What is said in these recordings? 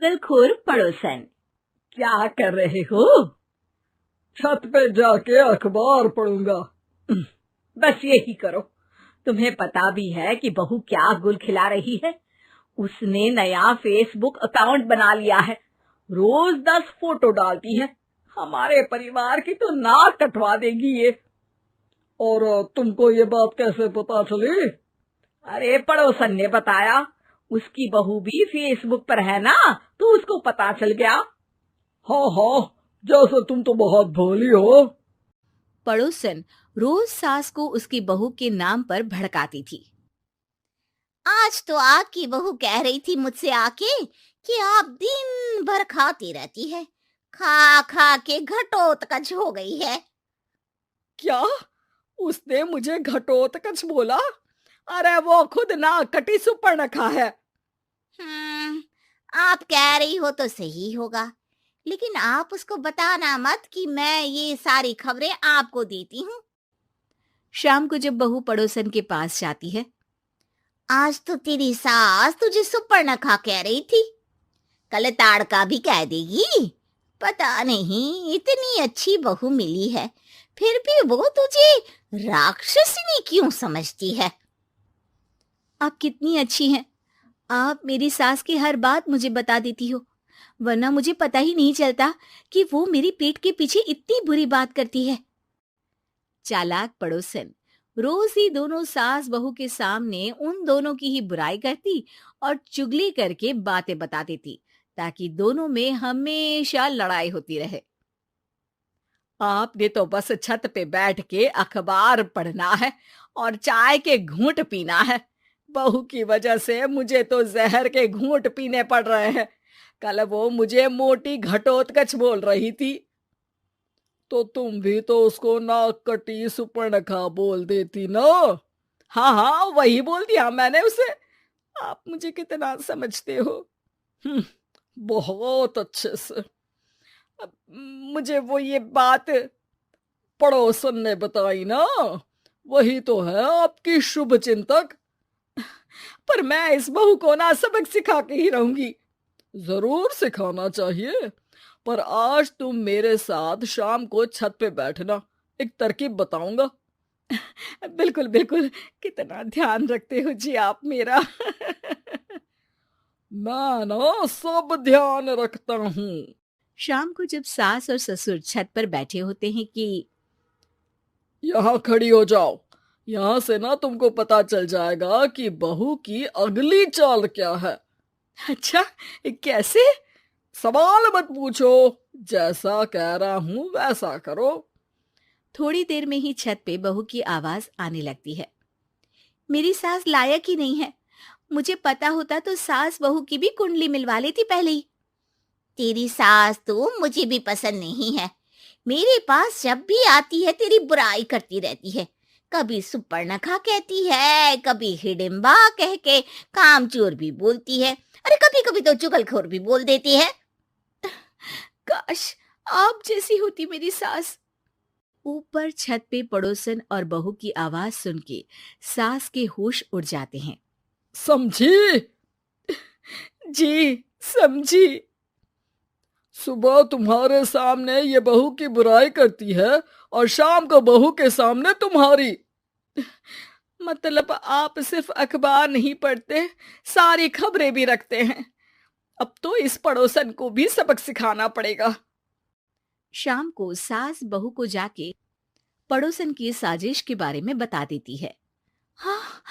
चुगलखोर पड़ोसन। क्या कर रहे हो? छत पे जाके अखबार पढ़ूंगा। बस यही करो। तुम्हें पता भी है कि बहू क्या गुल खिला रही है? उसने नया फेसबुक अकाउंट बना लिया है। रोज 10 फोटो डालती है। हमारे परिवार की तो नाक कटवा देगी ये। और तुमको ये बात कैसे पता चली? अरे पड़ोसन ने बताया। उसकी बहू भी फेसबुक पर है ना, तो उसको पता चल गया। हाँ हाँ, जैसे तुम तो बहुत भोली हो। पड़ोसन रोज सास को उसकी बहू के नाम पर भड़काती थी। आज तो आपकी बहू कह रही थी मुझसे आके कि आप दिन भर खाती रहती है, खा खा के घटोत्कच हो गई है। क्या? उसने मुझे घटोत्कच बोला? अरे वो खुद ना कटी सुपर्णखा है। आप कह रही हो तो सही होगा, लेकिन आप उसको बताना मत कि मैं ये सारी खबरें आपको देती हूँ। शाम को जब बहू पड़ोसन के पास जाती है, आज तो तेरी सास तुझे सुपर्णखा कह रही थी, कल ताड़का भी कह देगी। पता नहीं इतनी अच्छी बहू मिली है, फिर भी वो तुझे राक्षसनी क्यों समझती है? आप कितनी अच्छी हैं। आप मेरी सास की हर बात मुझे बता देती हो, वरना मुझे पता ही नहीं चलता कि वो मेरी पीठ के पीछे इतनी बुरी बात करती है। चालाक पड़ोसन रोज ही दोनों सास बहू के सामने उन दोनों की ही बुराई करती और चुगली करके बातें बता देती, ताकि दोनों में हमेशा लड़ाई होती रहे। आपने तो बस छत पे बैठ के अखबार पढ़ना है और चाय के घूंट पीना है। बहू की वजह से मुझे तो जहर के घूंट पीने पड़ रहे हैं। कल वो मुझे मोटी घटोत्कच बोल रही थी। तो तुम भी तो उसको नाक कटी सुपर्णखा बोल देती ना। हाँ हाँ, वही बोल दिया मैंने उसे। आप मुझे कितना समझते हो? बहुत अच्छे से। अब मुझे वो ये बात पड़ोसन ने बताई ना, वही तो है आपकी शुभ चिंतक। पर मैं इस बहू को ना सबक सिखा के ही रहूंगी। जरूर सिखाना चाहिए, पर आज तुम मेरे साथ शाम को छत पे बैठना, एक तरकीब बताऊंगा। बिल्कुल बिल्कुल, कितना ध्यान रखते हो जी आप मेरा। मैं ना सब ध्यान रखता हूँ। शाम को जब सास और ससुर छत पर बैठे होते हैं कि यहाँ खड़ी हो जाओ, यहाँ से ना तुमको पता चल जाएगा कि बहू की अगली चाल क्या है। अच्छा, कैसे? सवाल मत पूछो, जैसा कह रहा हूं वैसा करो। थोड़ी देर में ही छत पे बहू की आवाज आने लगती है। मेरी सास लायक ही नहीं है। मुझे पता होता तो सास बहू की भी कुंडली मिलवा लेती पहले ही। तेरी सास तो मुझे भी पसंद नहीं है। मेरे पास जब भी आती है तेरी बुराई करती रहती है। कभी सुपर्णखा कहती है, कभी हिडिंबा कह के कामचोर भी बोलती है, अरे कभी कभी तो चुगलखोर भी बोल देती है। काश आप जैसी होती मेरी सास। ऊपर छत पे पड़ोसन और बहू की आवाज सुन के सास के होश उड़ जाते हैं। समझी? जी समझी। सुबह तुम्हारे सामने ये बहू की बुराई करती है और शाम को बहू के सामने तुम्हारी। मतलब आप सिर्फ अखबार नहीं पढ़ते, सारी खबरें भी रखते हैं। अब तो इस पड़ोसन को भी सबक सिखाना पड़ेगा। शाम को सास बहू को जाके पड़ोसन की साजिश के बारे में बता देती है। हाँ,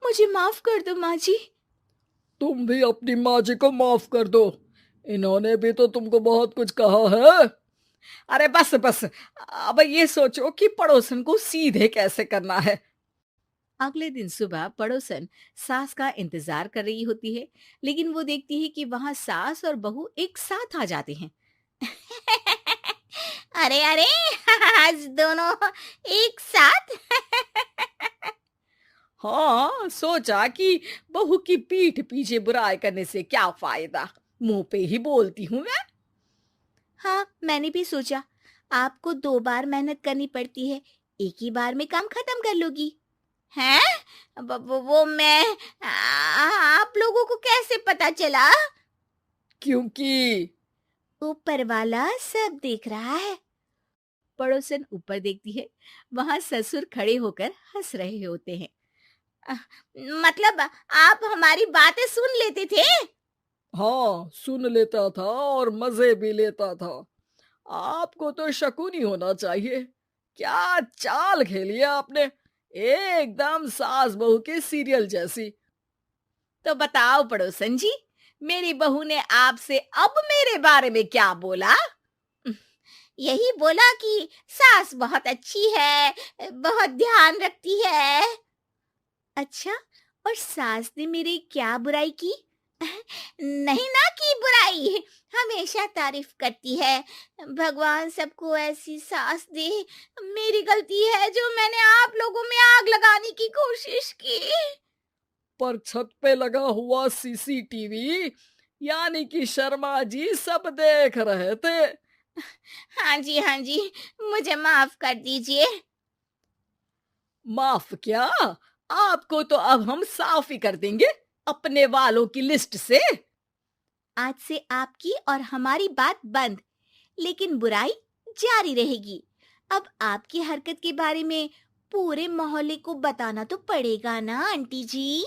मुझे माफ कर दो माँ जी। तुम भी अपनी माँ जी को माफ कर दो, इन्होंने भी तो तुमको बहुत कुछ कहा है। अरे बस बस, अब ये सोचो कि पड़ोसन को सीधे कैसे करना है। अगले दिन सुबह पड़ोसन सास का इंतजार कर रही होती है, लेकिन वो देखती है कि वहां सास और बहू एक साथ आ जाते हैं। अरे अरे, आज दोनों एक साथ। हाँ, सोचा कि बहू की पीठ पीछे बुराई करने से क्या फायदा, मुंह पे ही बोलती हूँ मैं। हाँ, मैंने भी सोचा आपको 2 बार मेहनत करनी पड़ती है, एक ही बार में काम खत्म कर लोगी। हैं? वो मैं आप लोगों को कैसे पता चला? क्योंकि ऊपर वाला सब देख रहा है। पड़ोसन ऊपर देखती है, वहां ससुर खड़े होकर हंस रहे होते हैं। मतलब आप हमारी बातें सुन लेते थे? हाँ, सुन लेता था और मजे भी लेता था। आपको तो शकुनी होना चाहिए। क्या चाल खेली है आपने, एकदम सास बहू के सीरियल जैसी। तो बताओ पड़ोसन जी, मेरी बहू ने आपसे अब मेरे बारे में क्या बोला? यही बोला कि सास बहुत अच्छी है, बहुत ध्यान रखती है। अच्छा, और सास ने मेरी क्या बुराई की? नहीं ना की बुराई, हमेशा तारीफ करती है। भगवान सबको ऐसी सास दे। मेरी गलती है जो मैंने आप लोगों में आग लगाने की कोशिश की। पर छत पे लगा हुआ सीसीटीवी यानी कि शर्मा जी सब देख रहे थे। हाँ जी, हाँ जी, मुझे माफ कर दीजिए। माफ क्या, आपको तो अब हम साफ ही कर देंगे अपने वालों की लिस्ट से। आज से आपकी और हमारी बात बंद, लेकिन बुराई जारी रहेगी। अब आपकी हरकत के बारे में पूरे मोहल्ले को बताना तो पड़ेगा ना आंटी जी।